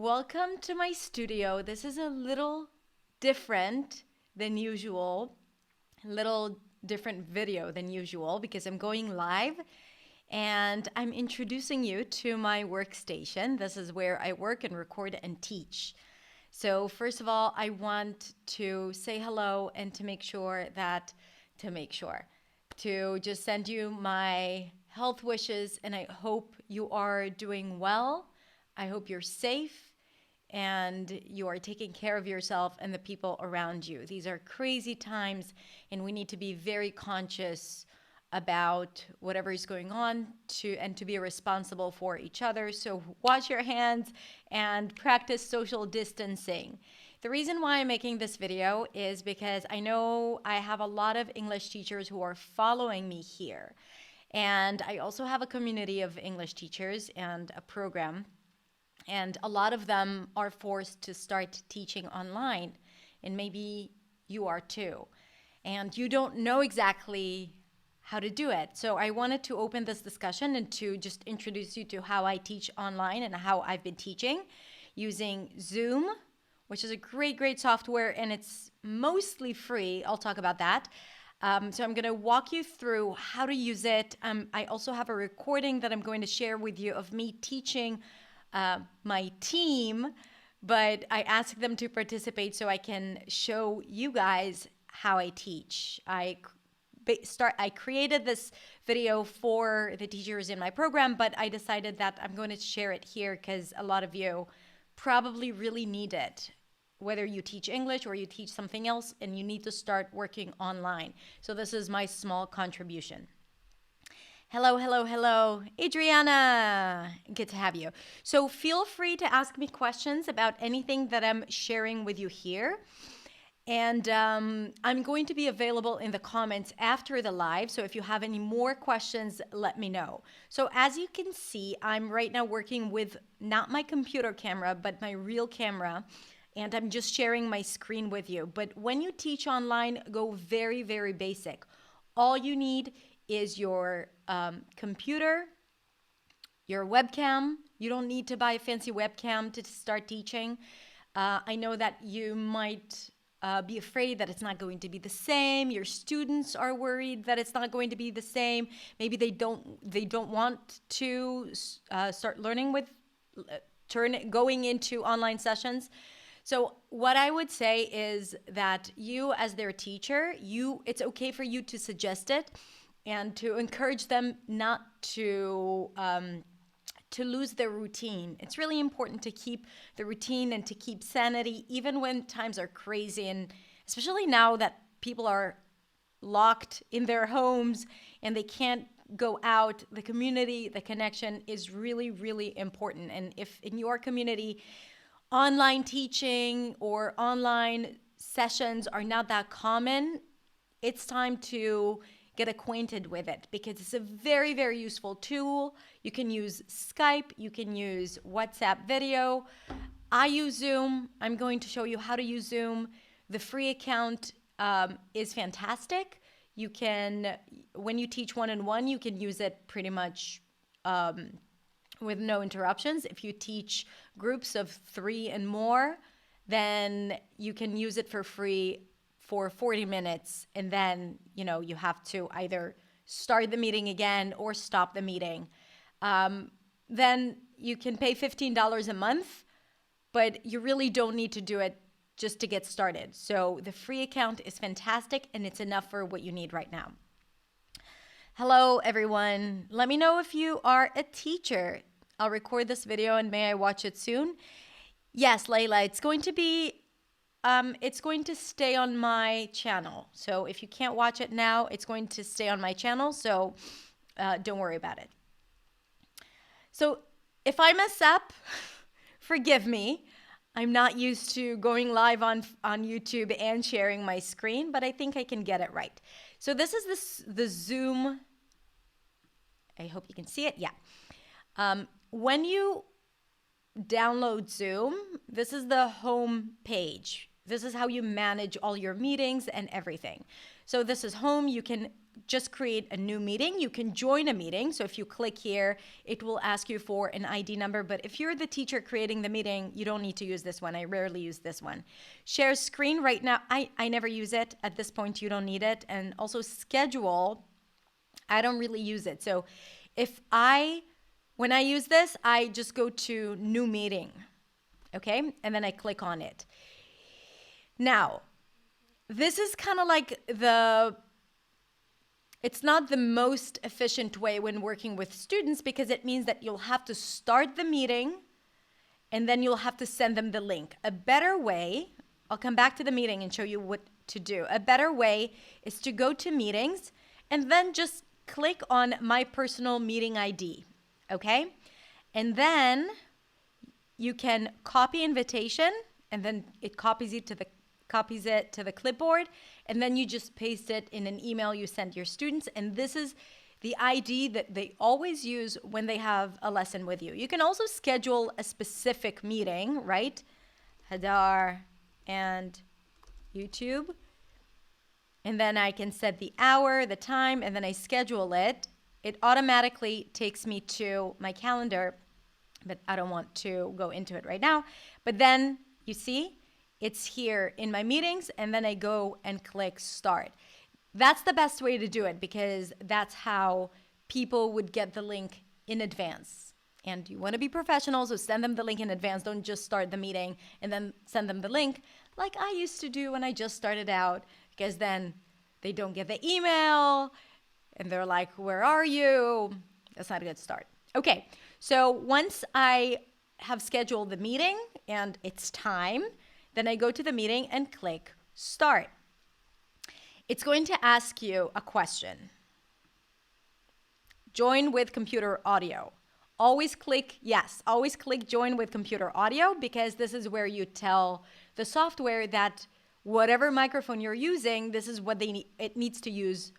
welcome to my studio. This is a little different than usual, a little different video than usual because I'm going live and I'm introducing you to my workstation. This is where I work and record and teach. So first of all, I want to say hello and to just send you my health wishes, and I hope you are doing well. I hope you're safe and you are taking care of yourself and the people around you. These are crazy times and we need to be very conscious about whatever is going on to be responsible for each other. So wash your hands and practice social distancing. The reason why I'm making this video is because I know I have a lot of English teachers who are following me here. And I also have a community of English teachers and a program. And a lot of them are forced to start teaching online. And maybe you are too. And you don't know exactly how to do it. So I wanted to open this discussion and to just introduce you to how I teach online and how I've been teaching using Zoom, which is a great software, and it's mostly free. I'll talk about that. So I'm going to walk you through how to use it. I also have a recording that I'm going to share with you of me teaching my team, but I asked them to participate so I can show you guys how I teach. I created this video for the teachers in my program, but I decided that I'm going to share it here because a lot of you probably really need it, whether you teach English or you teach something else and you need to start working online. So this is my small contribution. Hello, Adriana. Good to have you. So feel free to ask me questions about anything that I'm sharing with you here. And I'm going to be available in the comments after the live. So if you have any more questions, let me know. So as you can see, I'm right now working with not my computer camera, but my real camera. And I'm just sharing my screen with you. But when you teach online, go very basic. All you need is your computer, your webcam. You don't need to buy a fancy webcam to start teaching. I know that you might be afraid that it's not going to be the same. Your students are worried that it's not going to be the same. Maybe they don't want to start learning with going into online sessions. So what I would say is that you, as their teacher, it's okay for you to suggest it and to encourage them not to lose their routine. It's really important to keep the routine and to keep sanity, even when times are crazy, and especially now that people are locked in their homes and they can't go out. The community, the connection is really important. And if in your community, online teaching or online sessions are not that common, it's time to get acquainted with it because it's a very useful tool. You can use Skype, you can use WhatsApp video. I use Zoom. I'm going to show you how to use Zoom. The free account is fantastic. You can, when you teach one-on-one, you can use it pretty much with no interruptions. If you teach groups of 3 and more, then you can use it for free for 40 minutes, and then you have to either start the meeting again or stop the meeting. Then you can pay $15 a month, but you really don't need to do it just to get started. So the free account is fantastic and it's enough for what you need right now. Hello everyone. Let me know if you are a teacher. I'll record this video and may I watch it soon? Yes, Layla, it's going to stay on my channel. So if you can't watch it now, it's going to stay on my channel. So don't worry about it. So if I mess up, forgive me. I'm not used to going live on YouTube and sharing my screen, but I think I can get it right. So this is the Zoom. I hope you can see it. Yeah. When you download Zoom, this is the home page. This is how you manage all your meetings and everything. So this is home. You can just create a new meeting. You can join a meeting. So if you click here, it will ask you for an ID number. But if you're the teacher creating the meeting, you don't need to use this one. I rarely use this one. Share screen right now, I never use it. At this point, you don't need it. And also schedule, I don't really use it. So when I use this, I just go to new meeting, okay? And then I click on it. Now, this is kind of like it's not the most efficient way when working with students, because it means that you'll have to start the meeting and then you'll have to send them the link. A better way, I'll come back to the meeting and show you what to do. A better way is to go to meetings and then just click on my personal meeting ID, okay? And then you can copy invitation, and then it copies it to the clipboard, and then you just paste it in an email you send your students. And this is the ID that they always use when they have a lesson with you. You can also schedule a specific meeting, right? Hadar and YouTube. And then I can set the hour, the time, and then I schedule it. It automatically takes me to my calendar, but I don't want to go into it right now. But then you see, it's here in my meetings, and then I go and click start. That's the best way to do it, because that's how people would get the link in advance. And you want to be professional, so send them the link in advance. Don't just start the meeting and then send them the link like I used to do when I just started out, because then they don't get the email and they're like, where are you? That's not a good start. Okay, so once I have scheduled the meeting and it's time, then I go to the meeting and click start. It's going to ask you a question. Join with computer audio. Always click yes. Always click join with computer audio, because this is where you tell the software that whatever microphone you're using, this is what it needs to use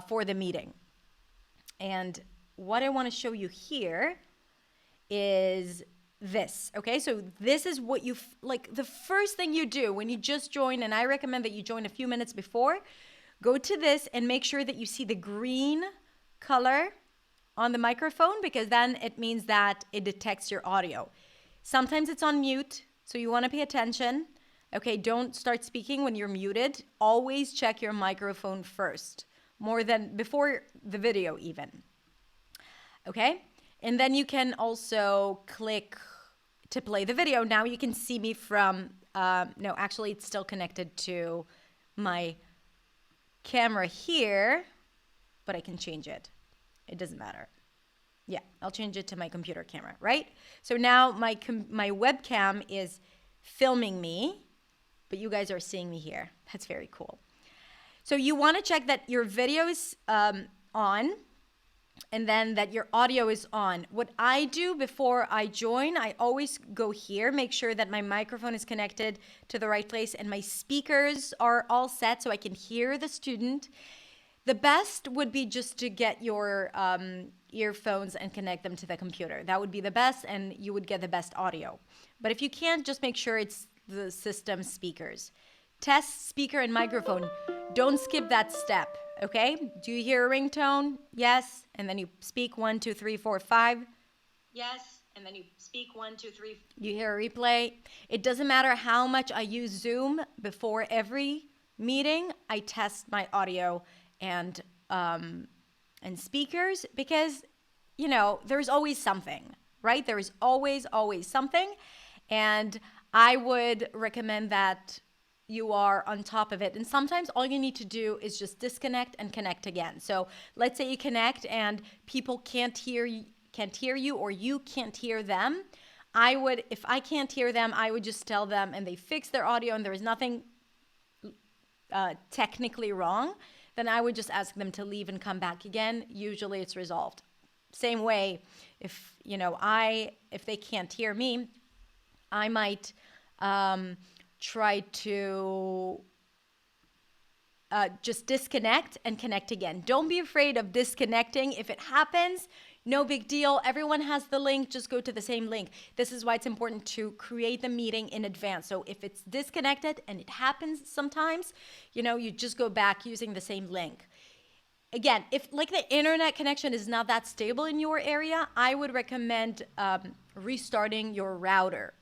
for the meeting. And what I want to show you here is this, okay? So this is what like the first thing you do when you just join, and I recommend that you join a few minutes before. Go to this and make sure that you see the green color on the microphone, because then it means that it detects your audio. Sometimes it's on mute, so you want to pay attention. Okay, don't start speaking when you're muted. Always check your microphone first, more than before the video even. Okay, and then you can also click to play the video. Now you can see me from, no, actually it's still connected to my camera here, but I can change it. It doesn't matter. Yeah, I'll change it to my computer camera, right? So now my webcam is filming me, but you guys are seeing me here. That's very cool. So you want to check that your video is on, and then that your audio is on. What I do before I join, I always go here, make sure that my microphone is connected to the right place and my speakers are all set so I can hear the student. The best would be just to get your earphones and connect them to the computer. That would be the best, and you would get the best audio. But if you can't, just make sure it's the system speakers. Test speaker and microphone. Don't skip that step, okay? Do you hear a ringtone? Yes. And then you speak 1, 2, 3, 4, 5. Yes. And then you speak 1, 2, 3. You hear a replay. It doesn't matter how much I use Zoom. Before every meeting, I test my audio and speakers, because, you know, there's always something, right? There is always something. And I would recommend that you are on top of it. And sometimes all you need to do is just disconnect and connect again. So let's say you connect and people can't hear you or you can't hear them. If I can't hear them, I would just tell them and they fix their audio and there is nothing technically wrong, then I would just ask them to leave and come back again. Usually it's resolved. Same way, if they can't hear me, I might try to just disconnect and connect again. Don't be afraid of disconnecting. If it happens, no big deal. Everyone has the link. Just go to the same link. This is why it's important to create the meeting in advance. So if it's disconnected, and it happens sometimes, you just go back using the same link. again, if like the internet connection is not that stable in your area, I would recommend restarting your router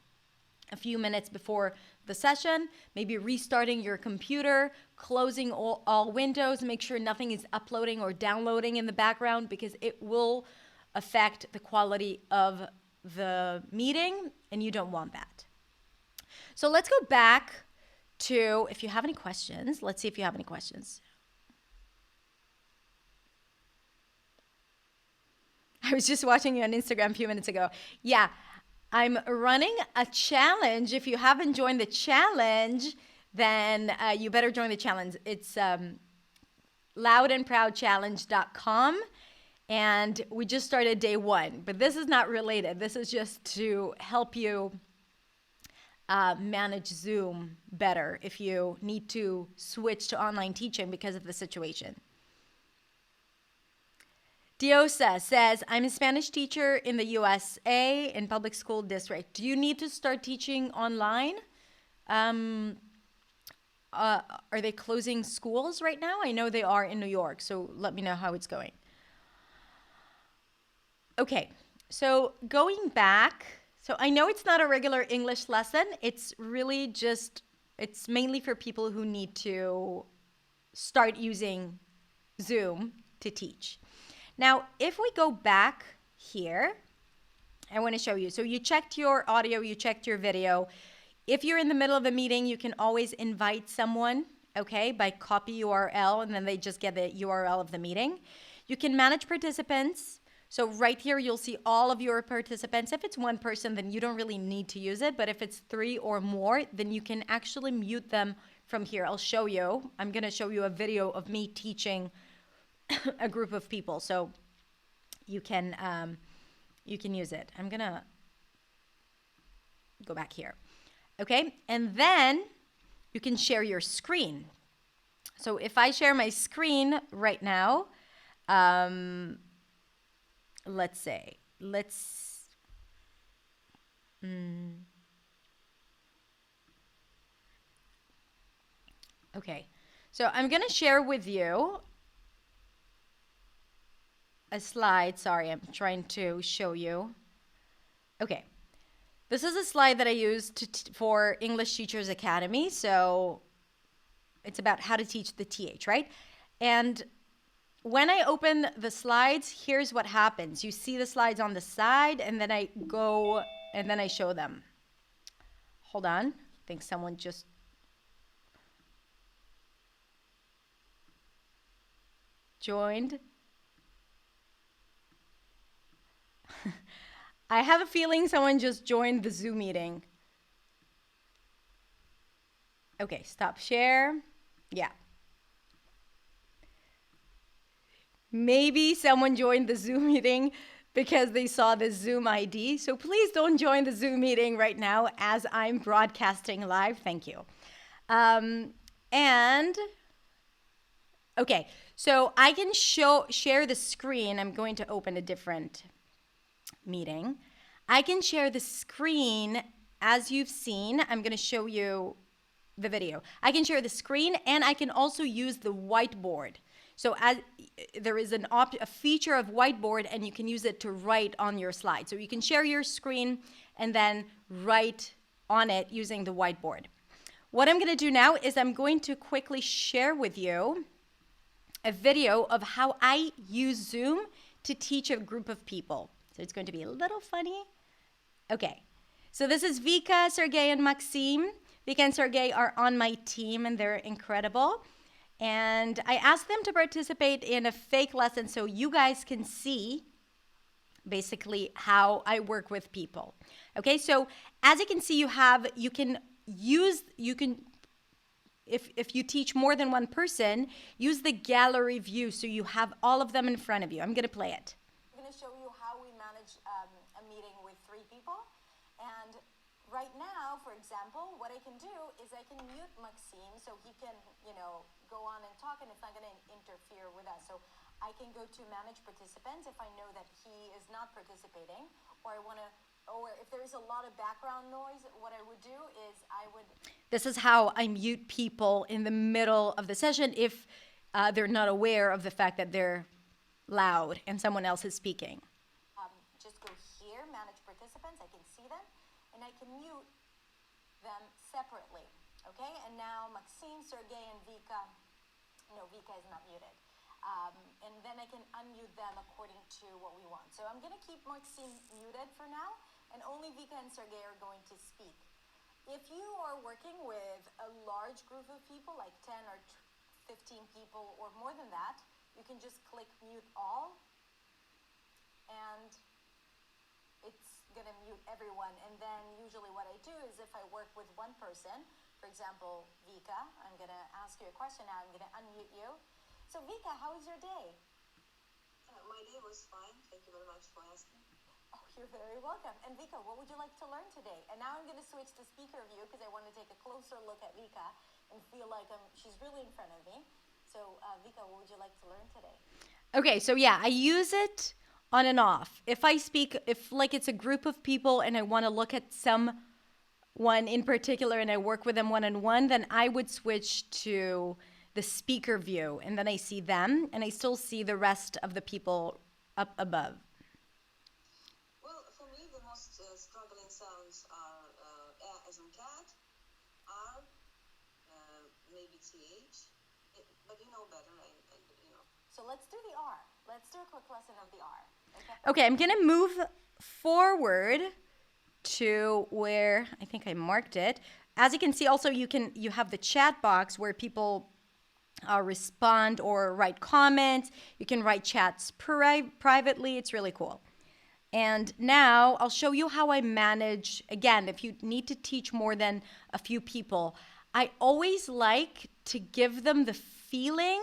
a few minutes before the session, maybe restarting your computer, closing all windows, make sure nothing is uploading or downloading in the background, because it will affect the quality of the meeting and you don't want that. So let's go back to, if you have any questions, let's see if you have any questions. I was just watching you on Instagram a few minutes ago. Yeah, I'm running a challenge. If you haven't joined the challenge, then you better join the challenge. It's loudandproudchallenge.com. And we just started day 1. But this is not related. This is just to help you manage Zoom better if you need to switch to online teaching because of the situation. Diosa says, I'm a Spanish teacher in the USA in public school district. Do you need to start teaching online? Are they closing schools right now? I know they are in New York, so let me know how it's going. Okay, so going back, so I know it's not a regular English lesson. It's really just, it's mainly for people who need to start using Zoom to teach. Now, if we go back here, I want to show you. So you checked your audio, you checked your video. If you're in the middle of a meeting, you can always invite someone, okay, by copy URL, and then they just get the URL of the meeting. You can manage participants. So right here, you'll see all of your participants. If it's one person, then you don't really need to use it. But if it's 3 or more, then you can actually mute them from here. I'll show you. I'm going to show you a video of me teaching a group of people, so you can use it. I'm gonna go back here, okay? And then you can share your screen. So if I share my screen right now, let's say, okay. So I'm gonna share with you a slide. Sorry, I'm trying to show you. Okay, this is a slide that I used for English Teachers Academy. So it's about how to teach the TH, right? And when I open the slides, here's what happens. You see the slides on the side, and then I go and then I show them. Hold on, I think someone just joined. I have a feeling someone just joined the Zoom meeting. Okay, stop share. Yeah. Maybe someone joined the Zoom meeting because they saw the Zoom ID. So please don't join the Zoom meeting right now as I'm broadcasting live. Thank you. And okay, so I can share the screen. I'm going to open a different meeting. I can share the screen as you've seen. I'm going to show you the video. I can share the screen, and I can also use the whiteboard. So as there is a feature of whiteboard, and you can use it to write on your slide. So you can share your screen and then write on it using the whiteboard. What I'm going to do now is I'm going to quickly share with you a video of how I use Zoom to teach a group of people. So it's going to be a little funny. Okay, so this is Vika, Sergey, and Maxime. Vika and Sergey are on my team, and they're incredible. And I asked them to participate in a fake lesson so you guys can see basically how I work with people. Okay, so as you can see, if you teach more than one person, use the gallery view so you have all of them in front of you. I'm going to play it. I'm going to show you how we manage a meeting with 3 people. And right now, for example, what I can do is I can mute Maxime so he can, go on and talk, and it's not going to interfere with us. So I can go to manage participants if I know that he is not participating, or if there is a lot of background noise, what I would do is This is how I mute people in the middle of the session. If they're not aware of the fact that they're loud and someone else is speaking. Just go here, manage participants. I can see them, and I can mute them separately. Okay, and now Maxime, Sergey, and Vika. No, Vika is not muted. And then I can unmute them according to what we want. So I'm going to keep Maxime muted for now, and only Vika and Sergey are going to speak. If you are working with a large group of people, like 10 or 15 people or more than that, you can just click mute all, and it's going to mute everyone. And then usually what I do is if I work with one person, for example, Vika, I'm going to ask you a question now. I'm going to unmute you. So Vika, how was your day? My day was fine. Thank you very much for asking. Oh, you're very welcome. And Vika, what would you like to learn today? And now I'm going to switch to speaker view because I want to take a closer look at Vika and feel like she's really in front of me. So Vika, what would you like to learn today? Okay, so yeah, I use it on and off. If I speak, if like it's a group of people and I want to look at someone in particular and I work with them one-on-one, then I would switch to the speaker view, and then I see them and I still see the rest of the people up above. Well, for me, the most struggling sounds are as in cat, R, maybe TH, but you know better, and you know. So let's do the R. Let's do a quick lesson of the R. Okay, I'm going to move forward to where I think I marked it. As you can see, also you have the chat box where people respond or write comments. You can write chats privately. It's really cool. And now I'll show you how I manage. Again, if you need to teach more than a few people, I always like to give them the feeling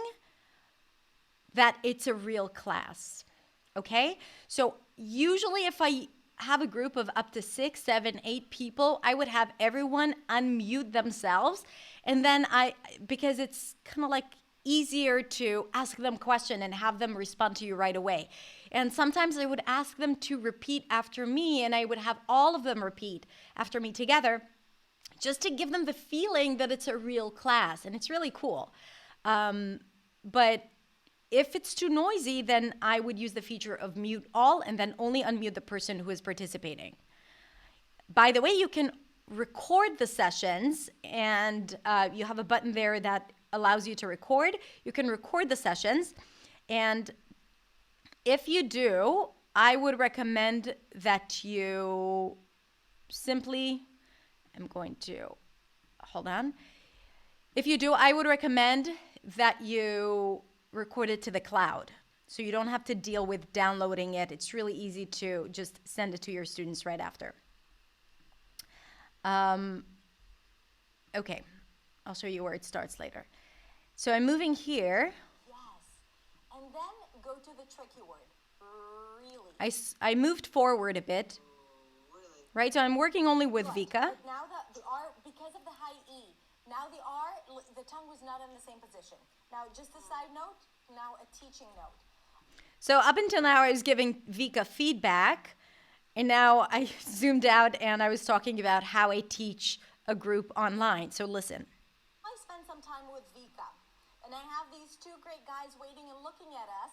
that it's a real class. Okay? So usually if I have a group of up to 6, 7, 8 people, I would have everyone unmute themselves. And then because it's kind of like easier to ask them a question and have them respond to you right away. And sometimes I would ask them to repeat after me, and I would have all of them repeat after me together, just to give them the feeling that it's a real class. And it's really cool. But if it's too noisy, then I would use the feature of mute all and then only unmute the person who is participating. By the way, you can record the sessions, and you have a button there that allows you to record. You can record the sessions, and if you do, I would recommend that you simply, I'm going to, hold on. If you do, I would recommend that you record it to the cloud, so you don't have to deal with downloading it. It's really easy to just send it to your students right after. Okay, I'll show you where it starts later. So I'm moving here. Yes. And then go to the tricky word. Really. I moved forward a bit. Really? Right, so I'm working only with Vika. But now the R, because of the high E, now the R, the tongue was not in the same position. Now, just a side note, now a teaching note. So up until now, I was giving Vika feedback, and now I zoomed out and I was talking about how I teach a group online. So listen. I spend some time with Vika, and I have these two great guys waiting and looking at us,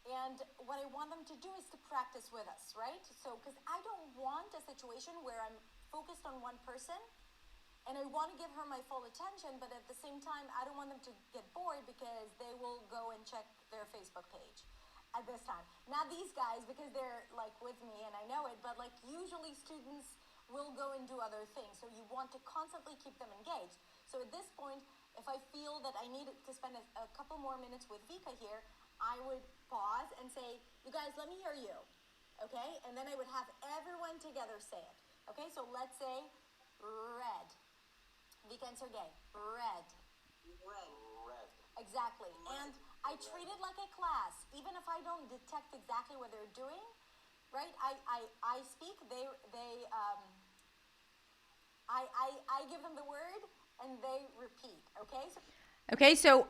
and what I want them to do is to practice with us, right? So, because I don't want a situation where I'm focused on one person, and I want to give her my full attention, but at the same time, I don't want them to get bored because they will go and check their Facebook page at this time. Not these guys, because they're like with me and I know it, but like usually students will go and do other things. So you want to constantly keep them engaged. So at this point, if I feel that I need to spend a couple more minutes with Vika here, I would pause and say, you guys, let me hear you. Okay? And then I would have everyone together say it. Okay? So let's say red. Vika and Sergey, red. Red. Exactly. And I treat it like a class. Even if I don't detect exactly what they're doing, right? I speak, I give them the word and they repeat, okay? Okay, so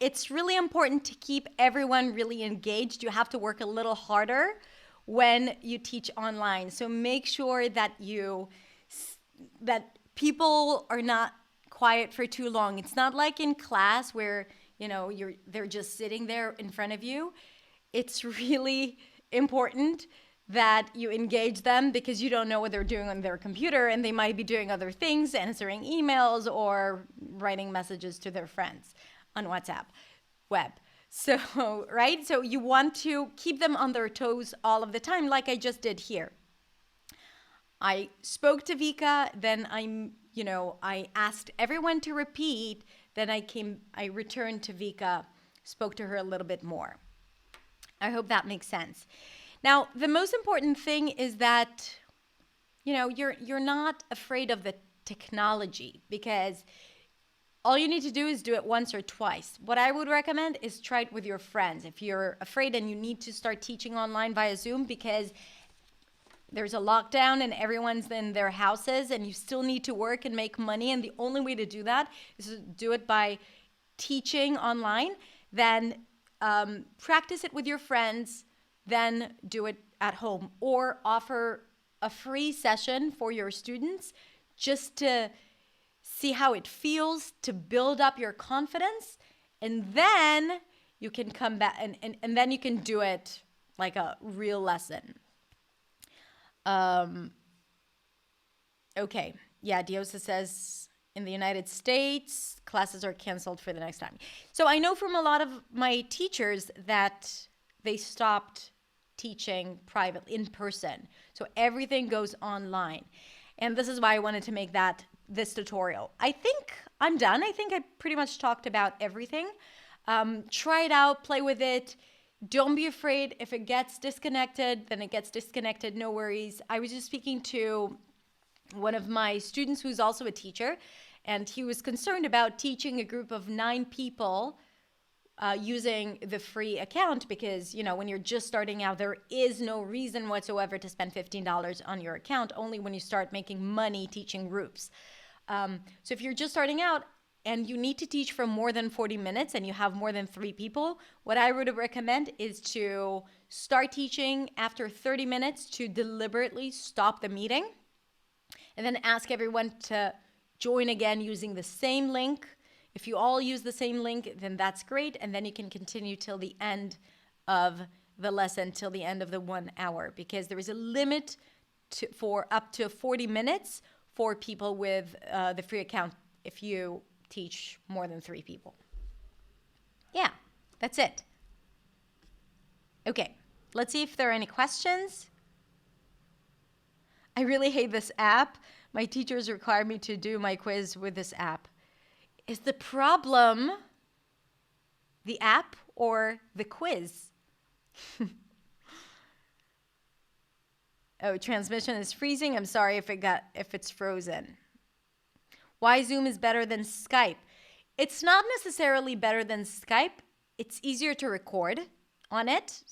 it's really important to keep everyone really engaged. You have to work a little harder when you teach online. So make sure that people are not quiet for too long. It's not like in class where, they're just sitting there in front of you, it's really important that you engage them, because you don't know what they're doing on their computer, and they might be doing other things, answering emails or writing messages to their friends on WhatsApp web. So, right? So you want to keep them on their toes all of the time, like I just did here. I spoke to Vika, then I asked everyone to repeat, then I returned to Vika, spoke to her a little bit more. I hope that makes sense. Now, the most important thing is that, you're not afraid of the technology, because all you need to do is do it once or twice. What I would recommend is try it with your friends. If you're afraid and you need to start teaching online via Zoom because there's a lockdown and everyone's in their houses and you still need to work and make money, and the only way to do that is to do it by teaching online, then practice it with your friends, then do it at home, or offer a free session for your students just to see how it feels, to build up your confidence, and then you can come back and then you can do it like a real lesson. Okay. Yeah, Diosa says in the United States, classes are canceled for the next time. So I know from a lot of my teachers that they stopped teaching privately in person. So everything goes online. And this is why I wanted to make this tutorial. I think I'm done. I think I pretty much talked about everything. Try it out, play with it. Don't be afraid. If it gets disconnected, then it gets disconnected. No worries. I was just speaking to one of my students who's also a teacher, and he was concerned about teaching a group of 9 people using the free account, because, when you're just starting out, there is no reason whatsoever to spend $15 on your account, only when you start making money teaching groups. So if you're just starting out and you need to teach for more than 40 minutes and you have more than 3 people, what I would recommend is to start teaching after 30 minutes, to deliberately stop the meeting, and then ask everyone to join again using the same link. If you all use the same link, then that's great. And then you can continue till the end of the lesson, till the end of the 1 hour, because there is a limit for up to 40 minutes for people with the free account if you teach more than 3 people. Yeah, that's it. Okay, let's see if there are any questions. I really hate this app. My teachers require me to do my quiz with this app. Is the problem the app or the quiz? Oh, transmission is freezing. I'm sorry if it's frozen. Why Zoom is better than Skype? It's not necessarily better than Skype. It's easier to record on it.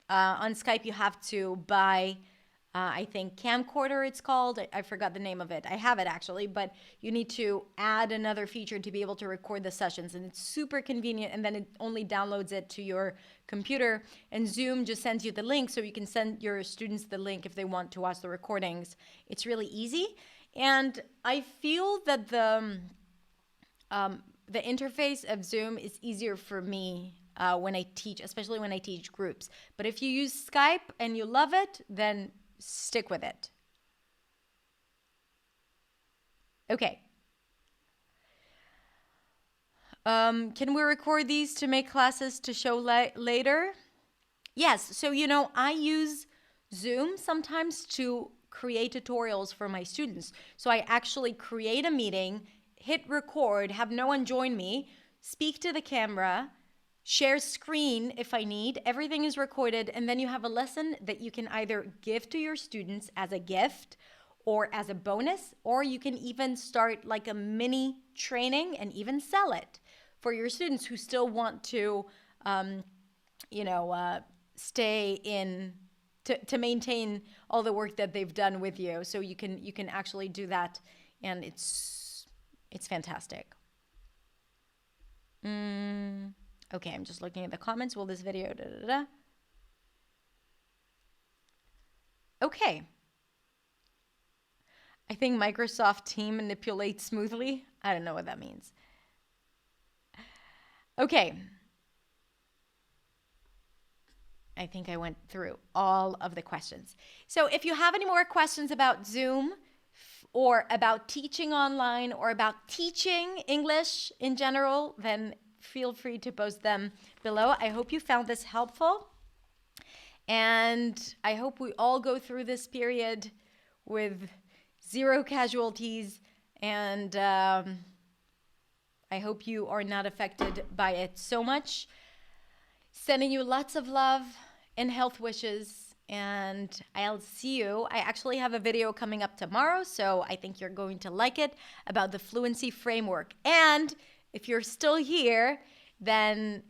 On Skype, you have to buy, I think, camcorder it's called. I forgot the name of it. I have it actually, but you need to add another feature to be able to record the sessions, and it's super convenient, and then it only downloads it to your computer, and Zoom just sends you the link, so you can send your students the link if they want to watch the recordings. It's really easy, and I feel that the interface of Zoom is easier for me when I teach, especially when I teach groups. But if you use Skype and you love it, then stick with it. Okay. Can we record these to make classes to show later? Yes. So, I use Zoom sometimes to create tutorials for my students. So I actually create a meeting, hit record, have no one join me, speak to the camera, share screen if I need. Everything is recorded, and then you have a lesson that you can either give to your students as a gift or as a bonus, or you can even start like a mini training and even sell it for your students who still want to, stay in, to maintain all the work that they've done with you. So you can actually do that, and it's fantastic. Okay, I'm just looking at the comments. Will this video, Okay. I think Microsoft Team manipulates smoothly. I don't know what that means. Okay. I think I went through all of the questions. So if you have any more questions about Zoom or about teaching online or about teaching English in general, then feel free to post them below. I hope you found this helpful. And I hope we all go through this period with zero casualties. And I hope you are not affected by it so much. Sending you lots of love and health wishes. And I'll see you. I actually have a video coming up tomorrow, so I think you're going to like it, about the fluency framework. And if you're still here, then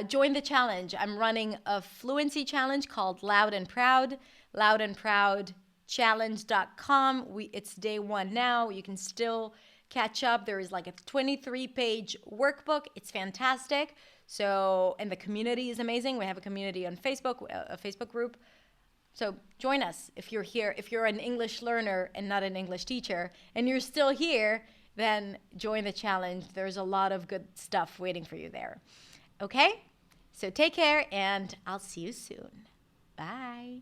join the challenge. I'm running a fluency challenge called Loud and Proud, loudandproudchallenge.com. It's day 1 now. You can still catch up. There is like a 23-page workbook. It's fantastic. So, and the community is amazing. We have a community on Facebook, a Facebook group. So join us if you're here. If you're an English learner and not an English teacher, and you're still here, then join the challenge. There's a lot of good stuff waiting for you there. Okay? So take care, and I'll see you soon. Bye.